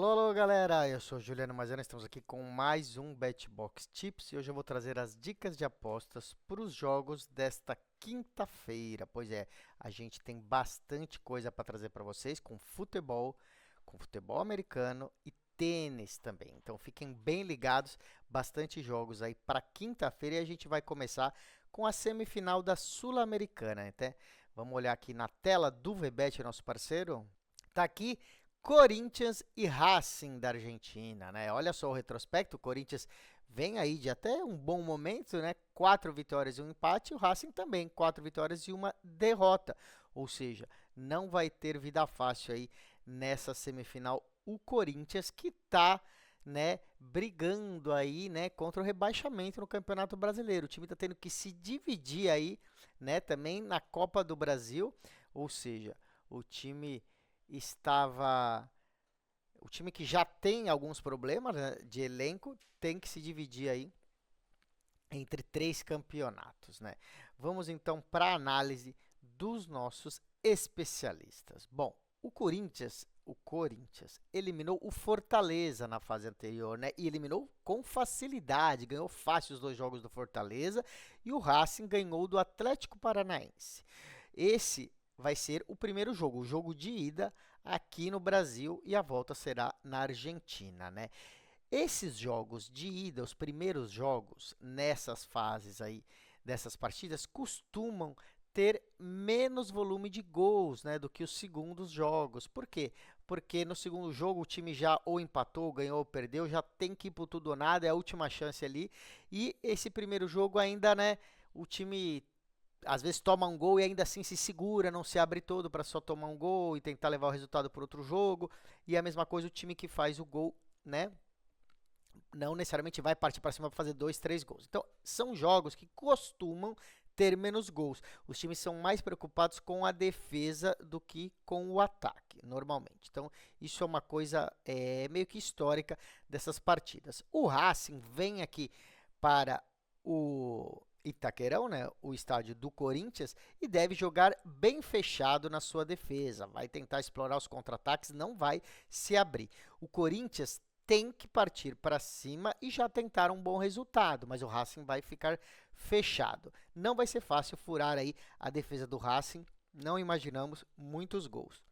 Alô, alô, galera! Eu sou Juliano Mazana, estamos aqui com mais um BetBox Tips e hoje eu vou trazer as dicas de apostas para os jogos desta quinta-feira. Pois é, a gente tem bastante coisa para trazer para vocês com futebol americano e tênis também. Então fiquem bem ligados, bastante jogos aí para quinta-feira e a gente vai começar com a semifinal da Sul-Americana, né? Vamos olhar aqui na tela do VBet, nosso parceiro. Tá aqui Corinthians e Racing da Argentina, né? Olha só o retrospecto, o Corinthians vem aí de até um bom momento, né? 4 vitórias e um empate, e o Racing também, 4 vitórias e uma derrota. Ou seja, não vai ter vida fácil aí nessa semifinal o Corinthians que tá, né, brigando aí, né, contra o rebaixamento no Campeonato Brasileiro. O time tá tendo que se dividir aí, né, também na Copa do Brasil, ou seja, o time estava. O time que já tem alguns problemas, né, de elenco tem que se dividir aí entre 3 campeonatos, né? Vamos então para a análise dos nossos especialistas. Bom, o Corinthians eliminou o Fortaleza na fase anterior, né? E eliminou com facilidade, ganhou fácil os 2 jogos do Fortaleza e o Racing ganhou do Atlético Paranaense. Esse vai ser o primeiro jogo, o jogo de ida aqui no Brasil e a volta será na Argentina, né? Esses jogos de ida, os primeiros jogos nessas fases aí dessas partidas costumam ter menos volume de gols, né, do que os segundos jogos. Por quê? Porque no segundo jogo o time já ou empatou, ganhou ou perdeu, já tem que ir pro tudo ou nada, é a última chance ali. E esse primeiro jogo ainda, né, o time às vezes toma um gol e ainda assim se segura, não se abre todo para só tomar um gol e tentar levar o resultado para outro jogo. E a mesma coisa o time que faz o gol, né? Não necessariamente vai partir para cima para fazer 2, 3 gols. Então, são jogos que costumam ter menos gols. Os times são mais preocupados com a defesa do que com o ataque, normalmente. Então, isso é uma coisa meio que histórica dessas partidas. O Racing vem aqui para o Itaquerão, né, o estádio do Corinthians, e deve jogar bem fechado na sua defesa. Vai tentar explorar os contra-ataques, não vai se abrir. O Corinthians tem que partir para cima e já tentar um bom resultado, mas o Racing vai ficar fechado. Não vai ser fácil furar aí a defesa do Racing, não imaginamos muitos gols.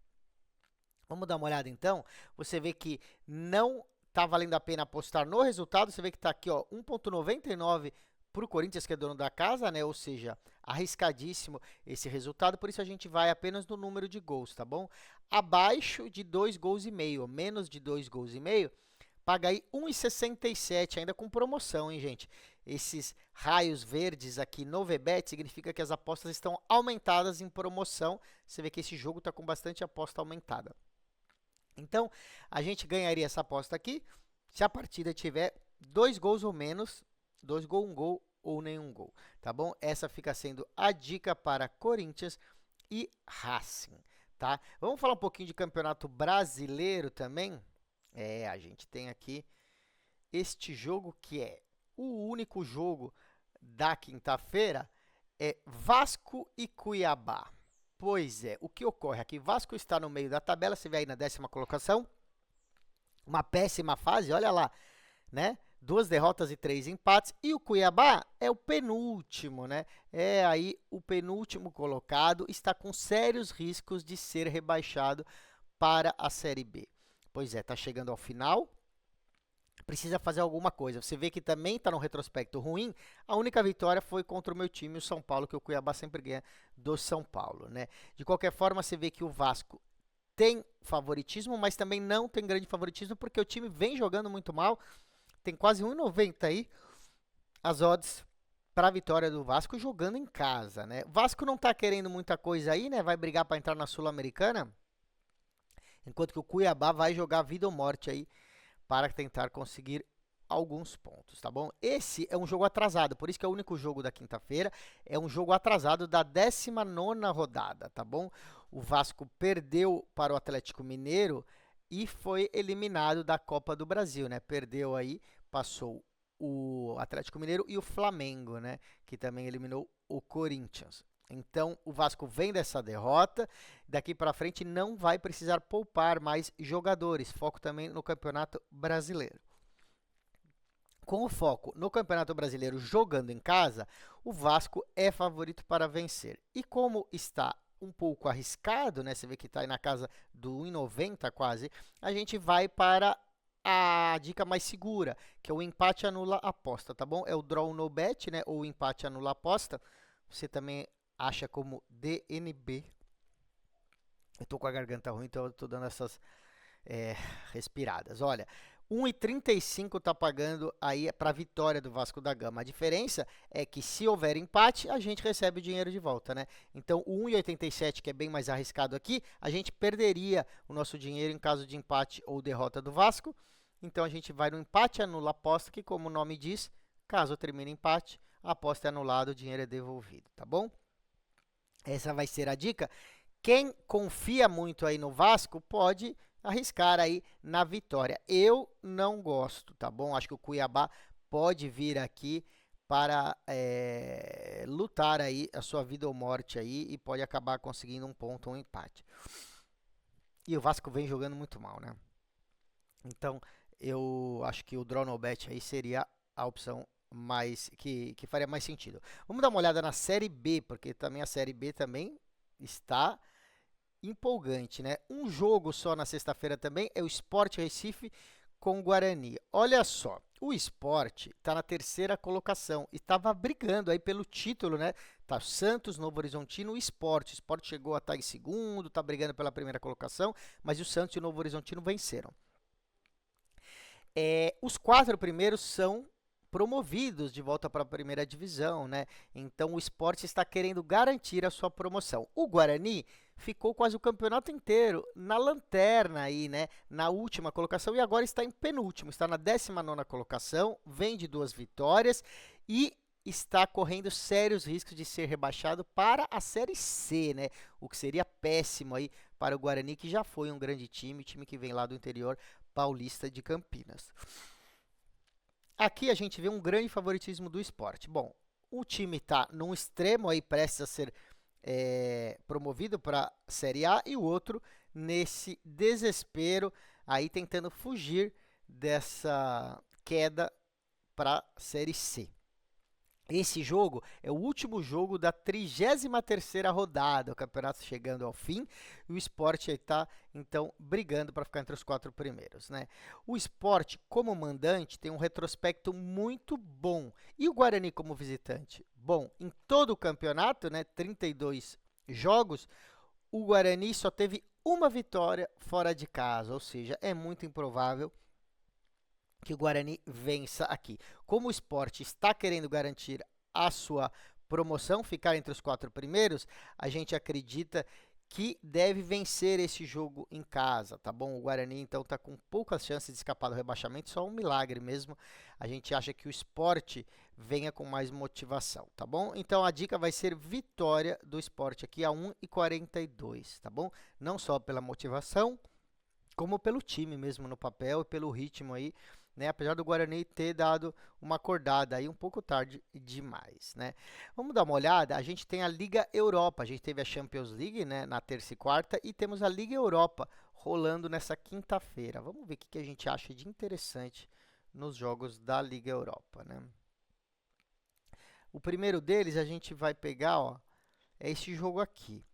Vamos dar uma olhada então. Você vê que não está valendo a pena apostar no resultado. Você vê que está aqui, ó, 1,99 para o Corinthians, que é dono da casa, né? Ou seja, arriscadíssimo esse resultado. Por isso a gente vai apenas no número de gols, tá bom? Abaixo de 2 gols e meio, menos de 2 gols e meio, paga aí 1,67, ainda com promoção, hein, gente? Esses raios verdes aqui no VBet significa que as apostas estão aumentadas em promoção. Você vê que esse jogo está com bastante aposta aumentada. Então, a gente ganharia essa aposta aqui se a partida tiver 2 gols ou menos, 2 gols, 1 gol ou nenhum gol, tá bom? Essa fica sendo a dica para Corinthians e Racing, tá? Vamos falar um pouquinho de campeonato brasileiro também. A gente tem aqui este jogo que é o único jogo da quinta-feira, é Vasco e Cuiabá. Pois é, o que ocorre aqui? Vasco está no meio da tabela, você vê aí na 10ª colocação, uma péssima fase, olha lá, né? 2 derrotas e 3 empates. E o Cuiabá é o penúltimo, né? É aí o penúltimo colocado, está com sérios riscos de ser rebaixado para a Série B. Pois é, está chegando ao final, precisa fazer alguma coisa. Você vê que também está no retrospecto ruim. A única vitória foi contra o meu time, o São Paulo, que o Cuiabá sempre ganha do São Paulo, né? De qualquer forma, você vê que o Vasco tem favoritismo, mas também não tem grande favoritismo, porque o time vem jogando muito mal. Tem quase 1,90 aí as odds para a vitória do Vasco jogando em casa, né? O Vasco não está querendo muita coisa aí, né? Vai brigar para entrar na Sul-Americana, enquanto que o Cuiabá vai jogar vida ou morte aí para tentar conseguir alguns pontos, tá bom? Esse é um jogo atrasado, por isso que é o único jogo da quinta-feira, é um jogo atrasado da 19ª rodada, tá bom? O Vasco perdeu para o Atlético Mineiro e foi eliminado da Copa do Brasil, né? Perdeu aí, passou o Atlético Mineiro e o Flamengo, né? Que também eliminou o Corinthians. Então, o Vasco vem dessa derrota, daqui para frente não vai precisar poupar mais jogadores, foco também no Campeonato Brasileiro. Com o foco no Campeonato Brasileiro jogando em casa, o Vasco é favorito para vencer. E como está um pouco arriscado, né? Você vê que está aí na casa do 1,90 quase, a gente vai para a dica mais segura, que é o empate anula aposta, tá bom? É o draw no bet, né? Ou empate anula aposta. Você também acha como DNB. Eu tô com a garganta ruim, então eu tô dando essas respiradas. Olha, 1,35 está pagando aí para a vitória do Vasco da Gama. A diferença é que se houver empate, a gente recebe o dinheiro de volta, né? Então, o 1,87, que é bem mais arriscado aqui, a gente perderia o nosso dinheiro em caso de empate ou derrota do Vasco. Então, a gente vai no empate anula aposta, que como o nome diz, caso termine empate, a aposta é anulada, o dinheiro é devolvido, tá bom? Essa vai ser a dica. Quem confia muito aí no Vasco pode arriscar aí na vitória. Eu não gosto, tá bom? Acho que o Cuiabá pode vir aqui para lutar aí a sua vida ou morte aí e pode acabar conseguindo um ponto ou um empate. E o Vasco vem jogando muito mal, né? Então, eu acho que o draw no bet aí seria a opção mais que faria mais sentido. Vamos dar uma olhada na Série B, porque também a Série B também está empolgante, né? Um jogo só na sexta-feira também é o Sport Recife com o Guarani. Olha só, o Sport está na terceira colocação e estava brigando aí pelo título, né? Tá Santos, Novo Horizontino e Sport. O Sport chegou a estar em segundo, está brigando pela primeira colocação, mas o Santos e o Novo Horizontino venceram. Os 4 primeiros são promovidos de volta para a primeira divisão, né? Então o Sport está querendo garantir a sua promoção. O Guarani ficou quase o campeonato inteiro na lanterna aí, né? Na última colocação e agora está em penúltimo, está na 19ª colocação, vem de 2 vitórias e está correndo sérios riscos de ser rebaixado para a Série C, né? O que seria péssimo aí para o Guarani, que já foi um grande time que vem lá do interior paulista de Campinas. Aqui a gente vê um grande favoritismo do Sport. Bom, o time está num extremo aí, prestes a ser promovido para a Série A, e o outro nesse desespero, aí tentando fugir dessa queda para a Série C. Esse jogo é o último jogo da 33ª rodada, o campeonato chegando ao fim, e o Sport está, então, brigando para ficar entre os 4 primeiros, né? O Sport, como mandante, tem um retrospecto muito bom, e o Guarani como visitante? Bom, em todo o campeonato, né, 32 jogos, o Guarani só teve uma vitória fora de casa, ou seja, é muito improvável que o Guarani vença aqui. Como o Sport está querendo garantir a sua promoção, ficar entre os 4 primeiros, a gente acredita que deve vencer esse jogo em casa, tá bom? O Guarani, então, está com poucas chances de escapar do rebaixamento, só um milagre mesmo. A gente acha que o Sport venha com mais motivação, tá bom? Então, a dica vai ser vitória do Sport aqui a 1,42, tá bom? Não só pela motivação, como pelo time mesmo no papel e pelo ritmo aí, né? Apesar do Guarani ter dado uma acordada aí um pouco tarde demais, né? Vamos dar uma olhada, a gente tem a Liga Europa, a gente teve a Champions League, né, na terça e quarta, e temos a Liga Europa rolando nessa quinta-feira. Vamos ver o que a gente acha de interessante nos jogos da Liga Europa, né? O primeiro deles a gente vai pegar, ó, é esse jogo aqui.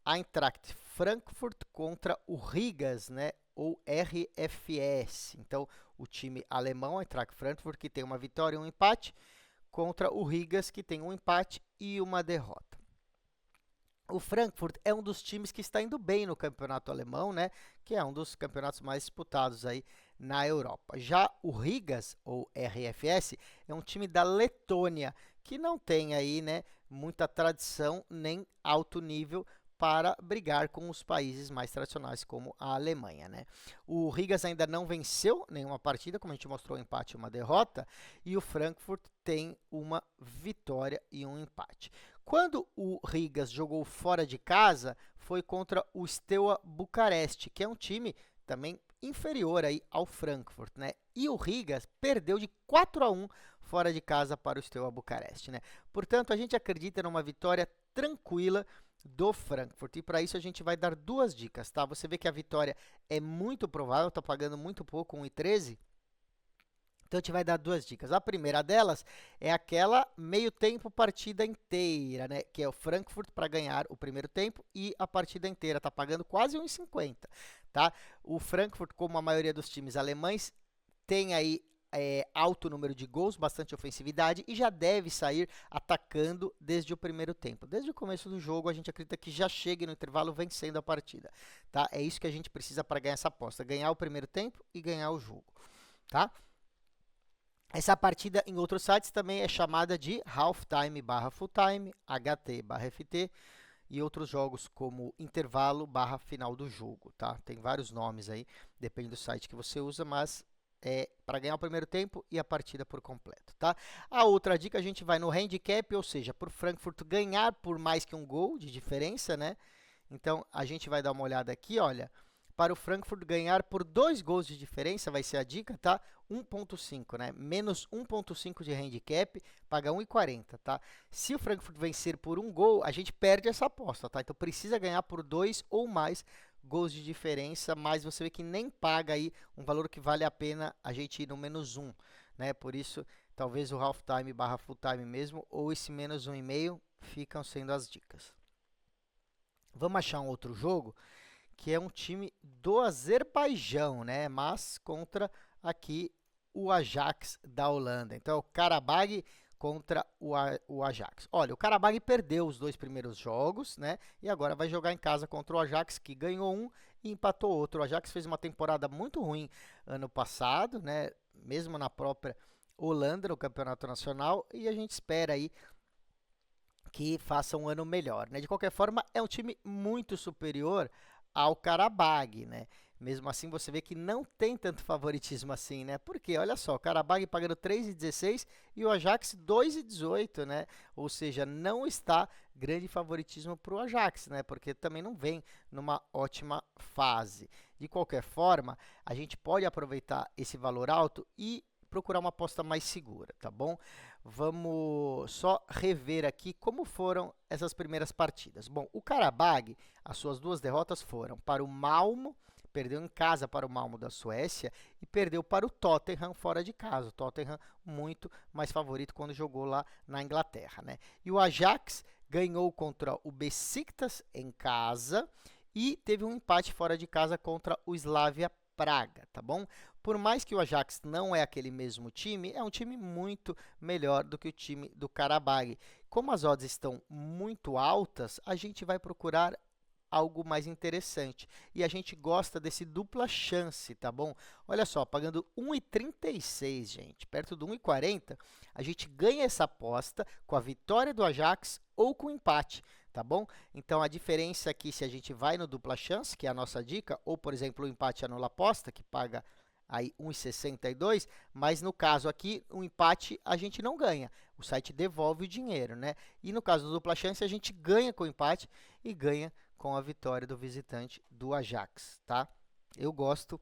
Eintracht Frankfurt contra o Rigas, né, ou RFS. Então, o time alemão, Eintracht Frankfurt, que tem uma vitória e um empate, contra o Rigas, que tem um empate e uma derrota. O Frankfurt é um dos times que está indo bem no campeonato alemão, né, que é um dos campeonatos mais disputados aí na Europa. Já o Rigas, ou RFS, é um time da Letônia, que não tem aí, né, muita tradição nem alto nível para brigar com os países mais tradicionais, como a Alemanha, né? O Rigas ainda não venceu nenhuma partida, como a gente mostrou, um empate e uma derrota, e o Frankfurt tem uma vitória e um empate. Quando o Rigas jogou fora de casa, foi contra o Steaua Bucareste, que é um time também inferior aí ao Frankfurt, né? E o Rigas perdeu de 4-1 fora de casa para o Steaua Bucareste, né? Portanto, a gente acredita numa vitória tranquila do Frankfurt. E para isso a gente vai dar duas dicas, tá? Você vê que a vitória é muito provável, tá pagando muito pouco, 1,13. Então a gente vai dar duas dicas. A primeira delas é aquela meio tempo partida inteira, né? Que é o Frankfurt para ganhar o primeiro tempo e a partida inteira. Tá pagando quase 1,50, tá? O Frankfurt, como a maioria dos times alemães, tem aí alto número de gols, bastante ofensividade e já deve sair atacando desde o primeiro tempo. Desde o começo do jogo, a gente acredita que já chegue no intervalo vencendo a partida, tá? É isso que a gente precisa para ganhar essa aposta, ganhar o primeiro tempo e ganhar o jogo, tá? Essa partida em outros sites também é chamada de halftime barra fulltime, HT barra FT e outros jogos como intervalo barra final do jogo, tá? Tem vários nomes aí, depende do site que você usa, mas é para ganhar o primeiro tempo e a partida por completo, tá? A outra dica, a gente vai no handicap, ou seja, por Frankfurt ganhar por mais que um gol de diferença, né? Então, a gente vai dar uma olhada aqui, olha, para o Frankfurt ganhar por 2 gols de diferença, vai ser a dica, tá? 1,5, né? Menos 1,5 de handicap, paga 1,40, tá? Se o Frankfurt vencer por um gol, a gente perde essa aposta, tá? Então precisa ganhar por 2 ou mais gols de diferença, mas você vê que nem paga aí um valor que vale a pena a gente ir no menos 1, né? Por isso, talvez o halftime barra fulltime mesmo, ou esse menos 1,5 ficam sendo as dicas. Vamos achar um outro jogo que é um time do Azerbaijão, né? Mas contra aqui o Ajax da Holanda. Então, o Karabag contra o Ajax. Olha, o Karabag perdeu os 2 primeiros jogos, né? E agora vai jogar em casa contra o Ajax, que ganhou um e empatou outro. O Ajax fez uma temporada muito ruim ano passado, né? Mesmo na própria Holanda, no Campeonato Nacional, e a gente espera aí que faça um ano melhor, né? De qualquer forma, é um time muito superior ao Karabag, né? Mesmo assim, você vê que não tem tanto favoritismo assim, né? Porque, olha só, o Karabag pagando 3,16 e o Ajax 2,18, né? Ou seja, não está grande favoritismo para o Ajax, né? Porque também não vem numa ótima fase. De qualquer forma, a gente pode aproveitar esse valor alto e procurar uma aposta mais segura, tá bom? Vamos só rever aqui como foram essas primeiras partidas. Bom, o Karabag, as suas 2 derrotas foram para o Malmo, perdeu em casa para o Malmo da Suécia e perdeu para o Tottenham fora de casa. O Tottenham muito mais favorito quando jogou lá na Inglaterra, né? E o Ajax ganhou contra o Besiktas em casa e teve um empate fora de casa contra o Slavia Praga, tá bom? Por mais que o Ajax não é aquele mesmo time, é um time muito melhor do que o time do Karabag. Como as odds estão muito altas, a gente vai procurar algo mais interessante. E a gente gosta desse dupla chance, tá bom? Olha só, pagando 1,36, gente, perto do 1,40, a gente ganha essa aposta com a vitória do Ajax ou com o empate, tá bom? Então, a diferença aqui, se a gente vai no dupla chance, que é a nossa dica, ou, por exemplo, o empate anula aposta, que paga aí 1,62, mas no caso aqui, o empate a gente não ganha. O site devolve o dinheiro, né? E no caso do dupla chance, a gente ganha com o empate e ganha com a vitória do visitante do Ajax, tá? Eu gosto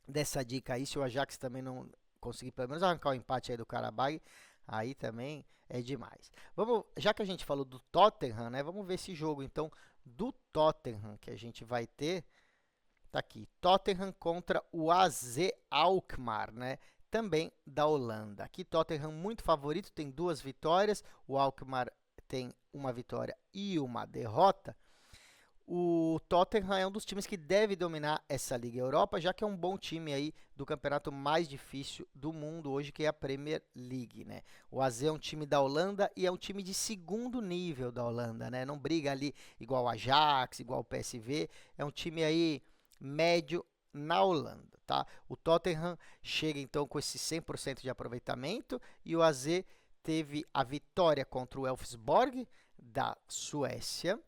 dessa dica aí, se o Ajax também não conseguir pelo menos arrancar o empate aí do Karabag, aí também é demais. Vamos, já que a gente falou do Tottenham, né? Vamos ver esse jogo então do Tottenham que a gente vai ter. Tá aqui, Tottenham contra o AZ Alkmaar, né? Também da Holanda. Aqui Tottenham muito favorito, tem 2 vitórias, o Alkmaar tem uma vitória e uma derrota. O Tottenham é um dos times que deve dominar essa Liga Europa, já que é um bom time aí do campeonato mais difícil do mundo hoje, que é a Premier League, né? O AZ é um time da Holanda e é um time de segundo nível da Holanda, né? Não briga ali igual o Ajax, igual o PSV, é um time aí médio na Holanda, tá? O Tottenham chega então com esse 100% de aproveitamento e o AZ teve a vitória contra o Elfsborg da Suécia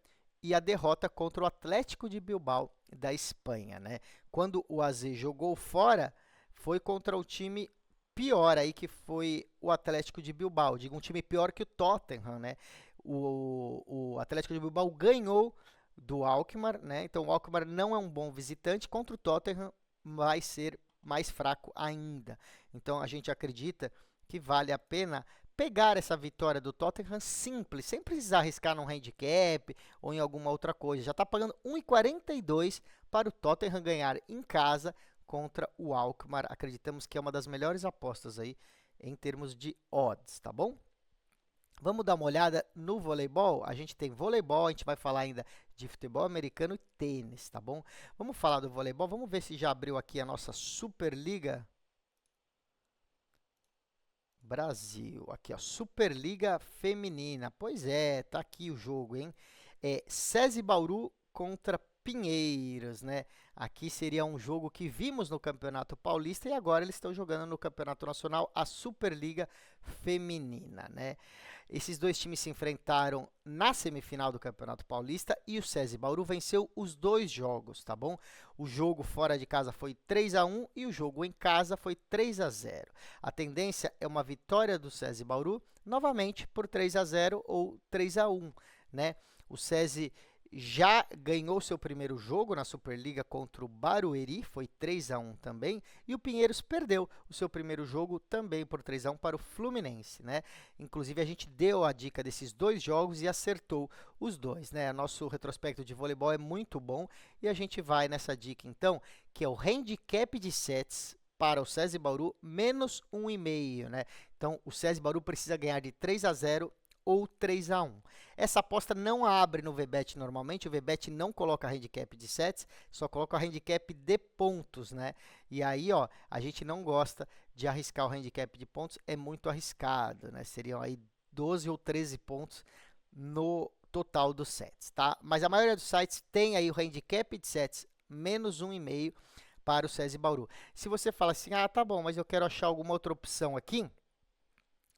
e a derrota contra o Atlético de Bilbao da Espanha, né? Quando o AZ jogou fora, foi contra o time pior aí, que foi o Atlético de Bilbao. Digo, um time pior que o Tottenham, né? O Atlético de Bilbao ganhou do Alkmaar, né? Então o Alkmaar não é um bom visitante, contra o Tottenham vai ser mais fraco ainda. Então a gente acredita que vale a pena pegar essa vitória do Tottenham simples, sem precisar arriscar num handicap ou em alguma outra coisa. Já está pagando 1,42 para o Tottenham ganhar em casa contra o Alkmaar. Acreditamos que é uma das melhores apostas aí em termos de odds, tá bom? Vamos dar uma olhada no voleibol? A gente tem voleibol, a gente vai falar ainda de futebol americano e tênis, tá bom? Vamos falar do voleibol, vamos ver se já abriu aqui a nossa Superliga Brasil. Aqui, ó, Superliga Feminina. Pois é, tá aqui o jogo, hein? É SESI Bauru contra Pinheiros, né? Aqui seria um jogo que vimos no Campeonato Paulista e agora eles estão jogando no Campeonato Nacional a Superliga Feminina, né? Esses dois times se enfrentaram na semifinal do Campeonato Paulista e o SESI Bauru venceu os dois jogos, tá bom? O jogo fora de casa foi 3-1 e o jogo em casa foi 3-0. A tendência é uma vitória do SESI Bauru, novamente por 3-0 ou 3-1, né? O SESI já ganhou seu primeiro jogo na Superliga contra o Barueri, foi 3-1 também, e o Pinheiros perdeu o seu primeiro jogo também por 3-1 para o Fluminense, né? Inclusive a gente deu a dica desses dois jogos e acertou os dois, né? Nosso retrospecto de voleibol é muito bom e a gente vai nessa dica então, que é o handicap de sets para o SESI Bauru menos 1,5, né? Então o SESI Bauru precisa ganhar de 3-0 ou 3-1. Essa aposta não abre no VBET normalmente, o VBET não coloca handicap de sets, só coloca handicap de pontos, né? E aí, ó, a gente não gosta de arriscar o handicap de pontos, é muito arriscado, né? Seriam aí 12 ou 13 pontos no total dos sets, tá? Mas a maioria dos sites tem aí o handicap de sets menos 1,5 para o SESI Bauru. Se você fala assim, ah, tá bom, mas eu quero achar alguma outra opção aqui,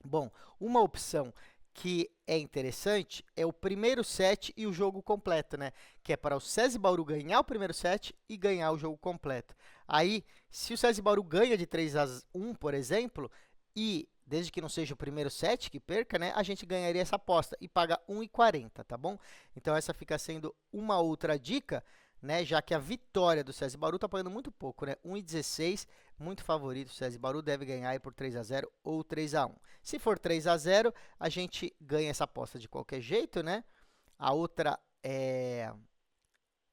bom, uma opção que é interessante é o primeiro set e o jogo completo, né? Que é para o SESI Bauru ganhar o primeiro set e ganhar o jogo completo. Aí, se o SESI Bauru ganha de 3-1, por exemplo, e desde que não seja o primeiro set que perca, né? A gente ganharia essa aposta e paga 1,40, tá bom? Então, essa fica sendo uma outra dica, né? Já que a vitória do SESI Bauru está pagando muito pouco, né? 1,16, muito favorito. O SESI Bauru deve ganhar aí por 3-0 ou 3-1. Se for 3-0, a gente ganha essa aposta de qualquer jeito, né? A outra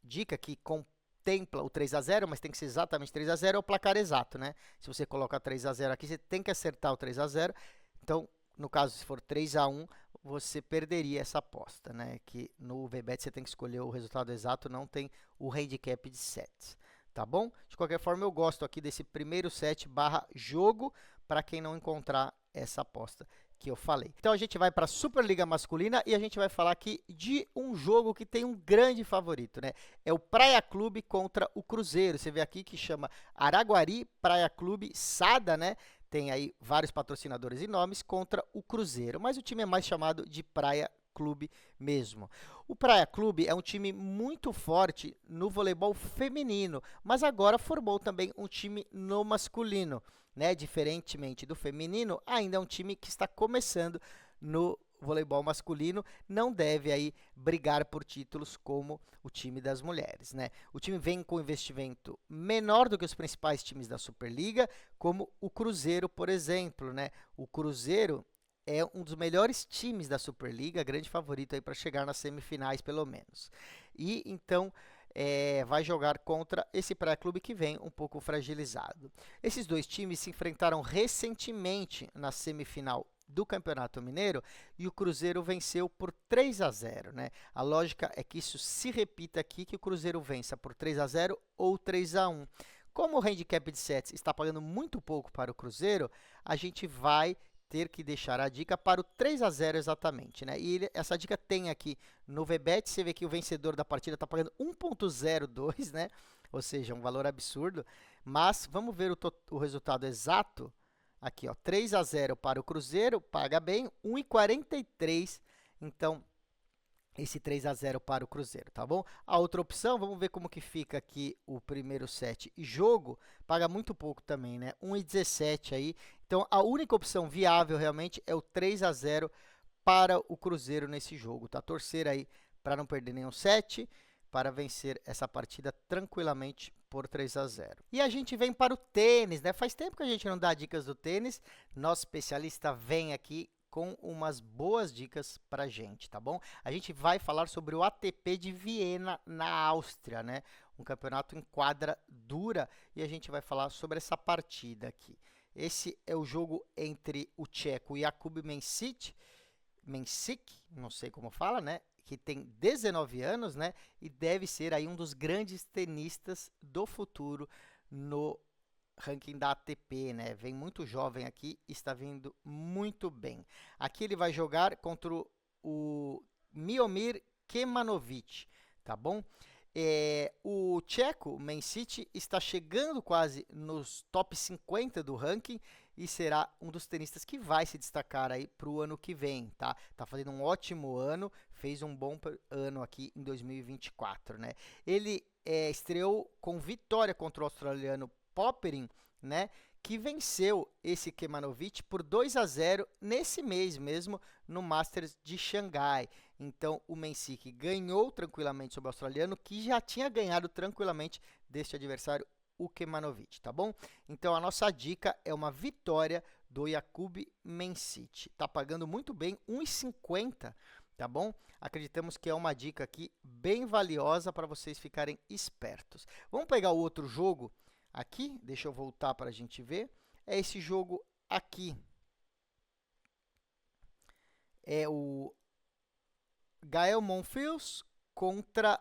dica que contempla o 3-0, mas tem que ser exatamente 3-0, é o placar exato, né? Se você coloca 3-0 aqui, você tem que acertar o 3-0. Então, no caso, se for 3-1, você perderia essa aposta, né? Que no VBET você tem que escolher o resultado exato, não tem o handicap de sets, tá bom? De qualquer forma, eu gosto aqui desse primeiro set barra jogo, para quem não encontrar essa aposta que eu falei. Então, a gente vai para a Superliga Masculina e a gente vai falar aqui de um jogo que tem um grande favorito, né? É o Praia Clube contra o Cruzeiro. Você vê aqui que chama Araguari Praia Clube Sada, né? Tem aí vários patrocinadores e nomes contra o Cruzeiro, mas o time é mais chamado de Praia Clube mesmo. O Praia Clube é um time muito forte no voleibol feminino, mas agora formou também um time no masculino, né? Diferentemente do feminino, ainda é um time que está começando no voleibol masculino, não deve aí brigar por títulos como o time das mulheres, né? O time vem com investimento menor do que os principais times da Superliga, como o Cruzeiro, por exemplo, né? O Cruzeiro é um dos melhores times da Superliga, grande favorito aí para chegar nas semifinais, pelo menos. E então vai jogar contra esse pré-clube que vem um pouco fragilizado. Esses dois times se enfrentaram recentemente na semifinal do Campeonato Mineiro e o Cruzeiro venceu por 3-0, né? A lógica é que isso se repita aqui, que o Cruzeiro vença por 3-0 ou 3-1. Como o handicap de sets está pagando muito pouco para o Cruzeiro, a gente vai ter que deixar a dica para o 3-0 exatamente, né? E essa dica tem aqui no VBET, você vê que o vencedor da partida está pagando 1,02, né? Ou seja, um valor absurdo. Mas vamos ver o resultado exato. Aqui, ó, 3-0 para o Cruzeiro, paga bem, 1,43. Então, esse 3-0 para o Cruzeiro, tá bom? A outra opção, vamos ver como que fica aqui o primeiro set e jogo, paga muito pouco também, né? 1,17 aí. Então, a única opção viável realmente é o 3-0 para o Cruzeiro nesse jogo, tá? Torcer aí para não perder nenhum set, para vencer essa partida tranquilamente por 3-0. E a gente vem para o tênis, né? Faz tempo que a gente não dá dicas do tênis. Nosso especialista vem aqui com umas boas dicas pra gente, tá bom? A gente vai falar sobre o ATP de Viena, na Áustria, né? Um campeonato em quadra dura e a gente vai falar sobre essa partida aqui. Esse é o jogo entre o tcheco Jakub Mensik, não sei como fala, né? Que tem 19 anos, né? E deve ser aí um dos grandes tenistas do futuro no ranking da ATP, né? Vem muito jovem aqui, está vindo muito bem. Aqui ele vai jogar contra o Miomir Kemanovic, tá bom? O tcheco Mensik está chegando quase nos top 50 do ranking e será um dos tenistas que vai se destacar aí para o ano que vem, tá? Tá fazendo um ótimo ano, fez um bom ano aqui em 2024, né? Ele estreou com vitória contra o australiano Popyrin, né, que venceu esse Kemanovic por 2-0 nesse mês mesmo no Masters de Xangai. Então o Mensik ganhou tranquilamente sobre o australiano, que já tinha ganhado tranquilamente deste adversário, o Kemanovic, tá bom? Então a nossa dica é uma vitória do Jakub Mensik. Tá pagando muito bem, 1,50, tá bom? Acreditamos que é uma dica aqui bem valiosa para vocês ficarem espertos. Vamos pegar o outro jogo aqui, deixa eu voltar para a gente ver. É esse jogo aqui. É o Gael Monfils contra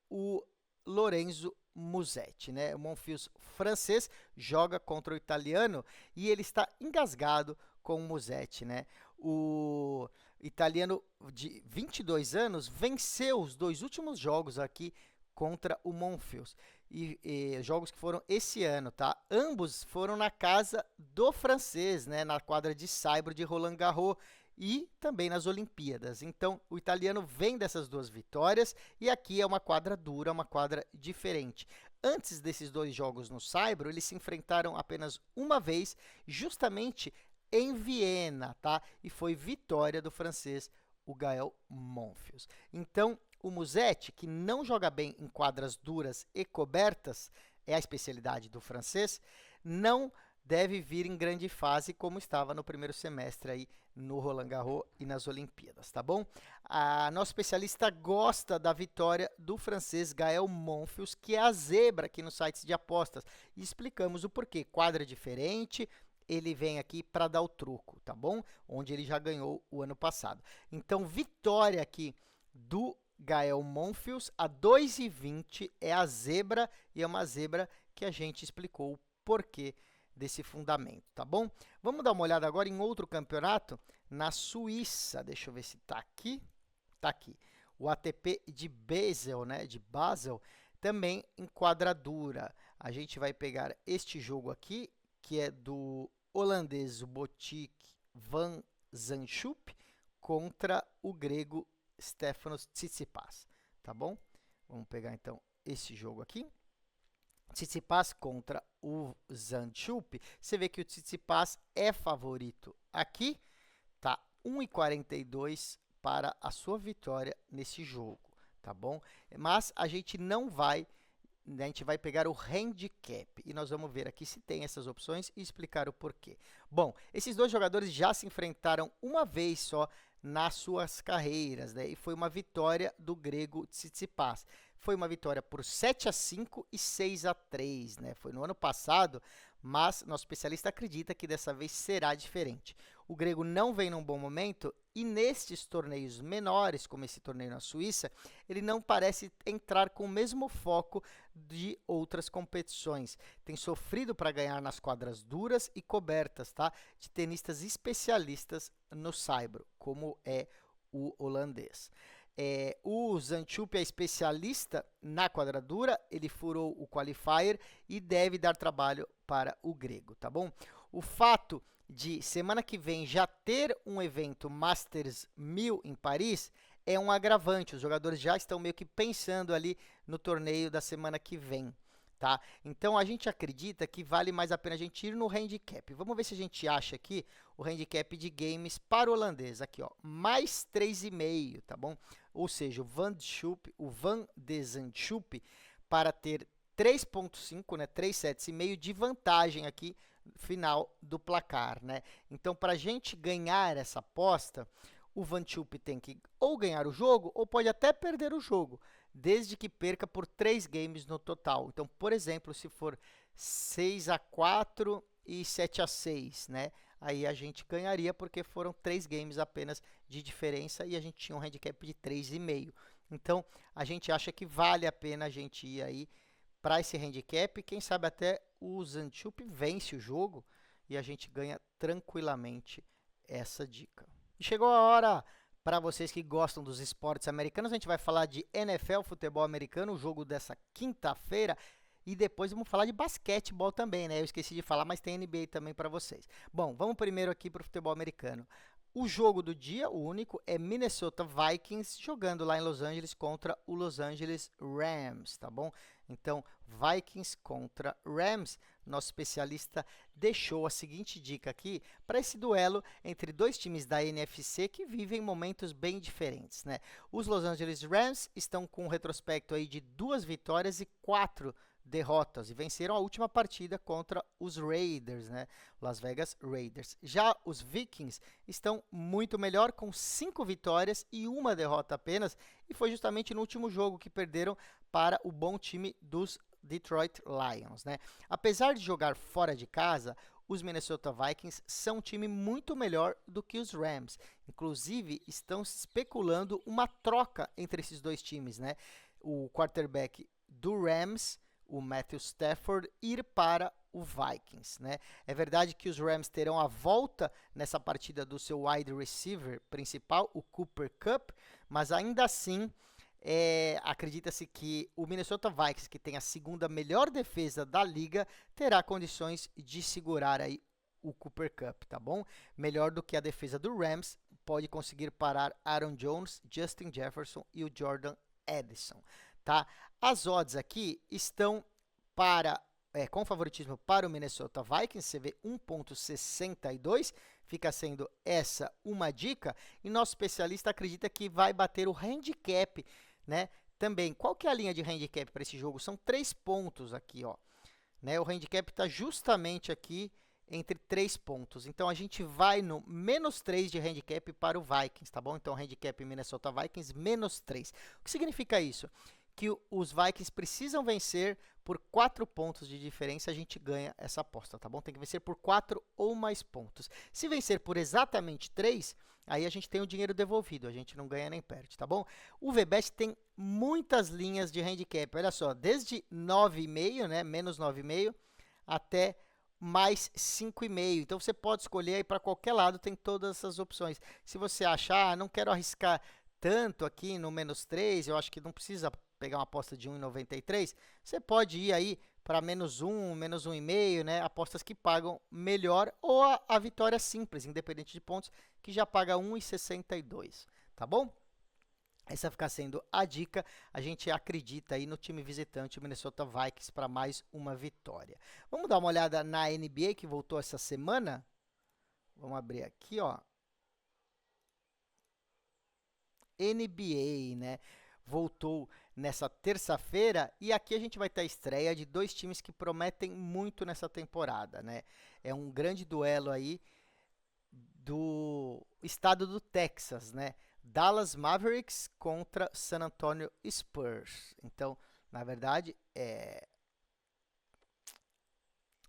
o Lorenzo Musetti, né? O Monfils francês joga contra o italiano e ele está engasgado com o Musetti, né? O italiano de 22 anos venceu os dois últimos jogos aqui contra o Monfils. E jogos que foram esse ano, tá? Ambos foram na casa do francês, né? Na quadra de saibro de Roland Garros e também nas Olimpíadas. Então, o italiano vem dessas duas vitórias e aqui é uma quadra dura, uma quadra diferente. Antes desses dois jogos no saibro, eles se enfrentaram apenas uma vez, justamente em Viena, tá? E foi vitória do francês, o Gael Monfils. Então, o Musetti, que não joga bem em quadras duras e cobertas, é a especialidade do francês, não deve vir em grande fase como estava no primeiro semestre aí no Roland Garros e nas Olimpíadas, tá bom? A nosso especialista gosta da vitória do francês Gael Monfils, que é a zebra aqui nos sites de apostas. E explicamos o porquê. Quadra diferente, ele vem aqui para dar o troco, tá bom? Onde ele já ganhou o ano passado. Então, vitória aqui do Gael Monfils a 2,20 é a zebra e é uma zebra que a gente explicou o porquê desse fundamento, tá bom? Vamos dar uma olhada agora em outro campeonato na Suíça. Deixa eu ver se tá aqui. Tá aqui. O ATP de Basel, né? De Basel, também em quadradura. A gente vai pegar este jogo aqui, que é do holandês Botic van Zandschulp contra o grego Stefanos Tsitsipas, tá bom? Vamos pegar então esse jogo aqui. Tsitsipas contra o Zandschulp. Você vê que o Tsitsipas é favorito aqui, tá? 1,42 para a sua vitória nesse jogo, tá bom? Mas a gente não vai, a gente vai pegar o handicap e nós vamos ver aqui se tem essas opções e explicar o porquê. Bom, esses dois jogadores já se enfrentaram uma vez só nas suas carreiras, né? E foi uma vitória do grego Tsitsipas. Foi uma vitória por 7-5 e 6-3, né? Foi no ano passado, mas nosso especialista acredita que dessa vez será diferente. O grego não vem num bom momento e nestes torneios menores, como esse torneio na Suíça, ele não parece entrar com o mesmo foco de outras competições. Tem sofrido para ganhar nas quadras duras e cobertas, tá? De tenistas especialistas no saibro, como é o holandês. O Zandschulp é especialista na quadradura, ele furou o qualifier e deve dar trabalho para o grego, tá bom? O fato de semana que vem já ter um evento Masters 1000 em Paris é um agravante. Os jogadores já estão meio que pensando ali no torneio da semana que vem, tá? Então a gente acredita que vale mais a pena a gente ir no handicap. Vamos ver se a gente acha aqui o handicap de games para o holandês. Aqui, ó, mais 3,5, tá bom? Ou seja, o Van de Zandschulp para ter 3,5, né, 3 sets e meio de vantagem aqui final do placar, né? Então, para a gente ganhar essa aposta, o Vanchup tem que ou ganhar o jogo ou pode até perder o jogo, desde que perca por 3 games no total. Então, por exemplo, se for 6-4 e 7-6, né? Aí a gente ganharia porque foram 3 games apenas de diferença e a gente tinha um handicap de 3,5. Então, a gente acha que vale a pena a gente ir aí para esse handicap. Quem sabe até o Zanchup vence o jogo e a gente ganha tranquilamente essa dica. E chegou a hora para vocês que gostam dos esportes americanos. A gente vai falar de NFL, futebol americano, o jogo dessa quinta-feira. E depois vamos falar de basquetebol também, né? Eu esqueci de falar, mas tem NBA também para vocês. Bom, vamos primeiro aqui para o futebol americano. O jogo do dia, o único, é Minnesota Vikings jogando lá em Los Angeles contra o Los Angeles Rams, tá bom? Então, Vikings contra Rams. Nosso especialista deixou a seguinte dica aqui para esse duelo entre dois times da NFC que vivem momentos bem diferentes, né? Os Los Angeles Rams estão com um retrospecto aí de 2 vitórias e 4 derrotas e venceram a última partida contra os Raiders, né? Las Vegas Raiders. Já os Vikings estão muito melhor, com 5 vitórias e 1 derrota apenas, e foi justamente no último jogo que perderam para o bom time dos Detroit Lions, né? Apesar de jogar fora de casa, os Minnesota Vikings são um time muito melhor do que os Rams. Inclusive, estão especulando uma troca entre esses dois times, né? O quarterback do Rams, o Matthew Stafford, ir para o Vikings, né? É verdade que os Rams terão a volta nessa partida do seu wide receiver principal, o Cooper Kupp, mas ainda assim acredita-se que o Minnesota Vikings, que tem a segunda melhor defesa da liga, terá condições de segurar aí o Cooper Kupp, tá bom? Melhor do que a defesa do Rams, pode conseguir parar Aaron Jones, Justin Jefferson e o Jordan Addison, tá? As odds aqui estão com favoritismo para o Minnesota Vikings, você vê 1,62, fica sendo essa uma dica, e nosso especialista acredita que vai bater o handicap, né? Também, qual que é a linha de handicap para esse jogo? São 3 pontos aqui, ó, né? O handicap está justamente aqui entre 3 pontos. Então, a gente vai no -3 de handicap para o Vikings, tá bom? Então, handicap Minnesota Vikings, -3. O que significa isso? Que os Vikings precisam vencer por 4 pontos de diferença, a gente ganha essa aposta, tá bom? Tem que vencer por 4 ou mais pontos. Se vencer por exatamente 3, aí a gente tem o dinheiro devolvido, a gente não ganha nem perde, tá bom? O VBET tem muitas linhas de handicap, olha só, desde 9,5, né, menos 9,5, até mais 5,5. Então, você pode escolher aí para qualquer lado, tem todas essas opções. Se você achar, não quero arriscar tanto aqui no -3, eu acho que não precisa pegar uma aposta de 1,93, você pode ir aí para -1, -1,5, né? Apostas que pagam melhor, ou a vitória simples, independente de pontos, que já paga 1,62, tá bom? Essa vai ficar sendo a dica. A gente acredita aí no time visitante, o Minnesota Vikings, para mais uma vitória. Vamos dar uma olhada na NBA, que voltou essa semana. Vamos abrir aqui, ó. NBA, né? Voltou nessa terça-feira e aqui a gente vai ter a estreia de dois times que prometem muito nessa temporada, né? É um grande duelo aí do estado do Texas, né? Dallas Mavericks contra San Antonio Spurs. Então, na verdade,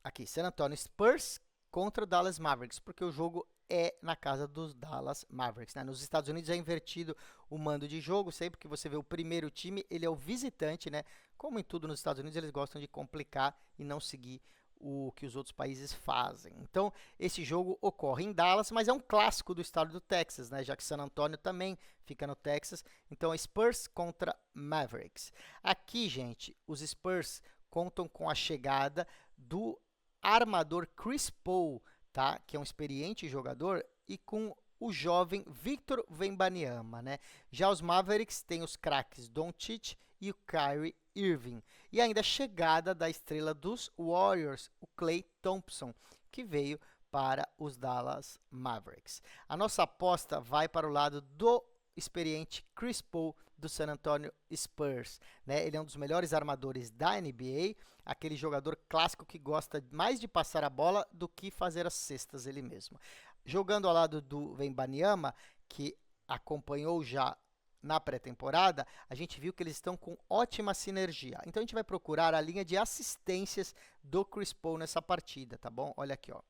aqui, San Antonio Spurs contra o Dallas Mavericks, porque o jogo é na casa dos Dallas Mavericks, né? Nos Estados Unidos é invertido o mando de jogo, sempre que você vê o primeiro time, ele é o visitante, né? Como em tudo nos Estados Unidos, eles gostam de complicar e não seguir o que os outros países fazem. Então, esse jogo ocorre em Dallas, mas é um clássico do estado do Texas, né? Já que San Antonio também fica no Texas. Então, Spurs contra Mavericks. Aqui, gente, os Spurs contam com a chegada do armador Chris Paul, tá? Que é um experiente jogador, e com o jovem Victor Wembanyama, né? Já os Mavericks têm os craques Doncic e o Kyrie Irving. E ainda a chegada da estrela dos Warriors, o Klay Thompson, que veio para os Dallas Mavericks. A nossa aposta vai para o lado do experiente Chris Paul do San Antonio Spurs, né? Ele é um dos melhores armadores da NBA, aquele jogador clássico que gosta mais de passar a bola do que fazer as cestas ele mesmo. Jogando ao lado do Wembanyama, que acompanhou já na pré-temporada, a gente viu que eles estão com ótima sinergia. Então a gente vai procurar a linha de assistências do Chris Paul nessa partida, tá bom? Olha aqui, ó.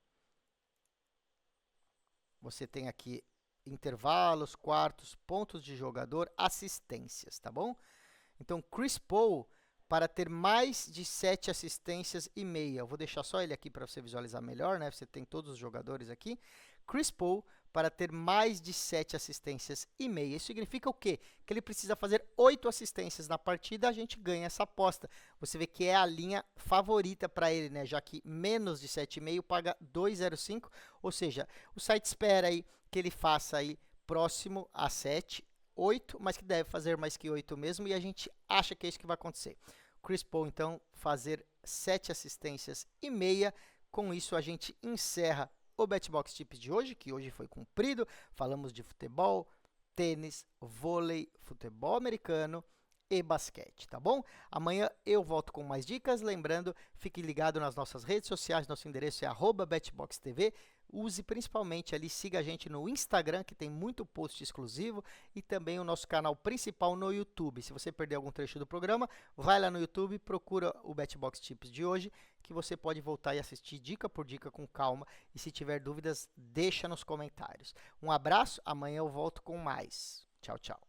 Você tem aqui intervalos, quartos, pontos de jogador, assistências, tá bom? Então, Chris Paul, para ter mais de 7 assistências e meia, eu vou deixar só ele aqui para você visualizar melhor, né? Você tem todos os jogadores aqui. Chris Paul, para ter mais de 7 assistências e meia. Isso significa o quê? Que ele precisa fazer 8 assistências na partida, a gente ganha essa aposta. Você vê que é a linha favorita para ele, né? Já que menos de 7,5 paga 2,05, ou seja, o site espera aí que ele faça aí próximo a 7, 8, mas que deve fazer mais que 8 mesmo, e a gente acha que é isso que vai acontecer. Chris Paul, então, fazer 7 assistências e meia. Com isso, a gente encerra o BetBox Tips de hoje, que hoje foi cumprido. Falamos de futebol, tênis, vôlei, futebol americano e basquete, tá bom? Amanhã eu volto com mais dicas. Lembrando, fique ligado nas nossas redes sociais. Nosso endereço é @BetBoxTV. Use principalmente ali, siga a gente no Instagram, que tem muito post exclusivo, e também o nosso canal principal no YouTube. Se você perder algum trecho do programa, vai lá no YouTube, procura o BetBox Tips de hoje, que você pode voltar e assistir dica por dica com calma. E se tiver dúvidas, deixa nos comentários. Um abraço, amanhã eu volto com mais. Tchau, tchau.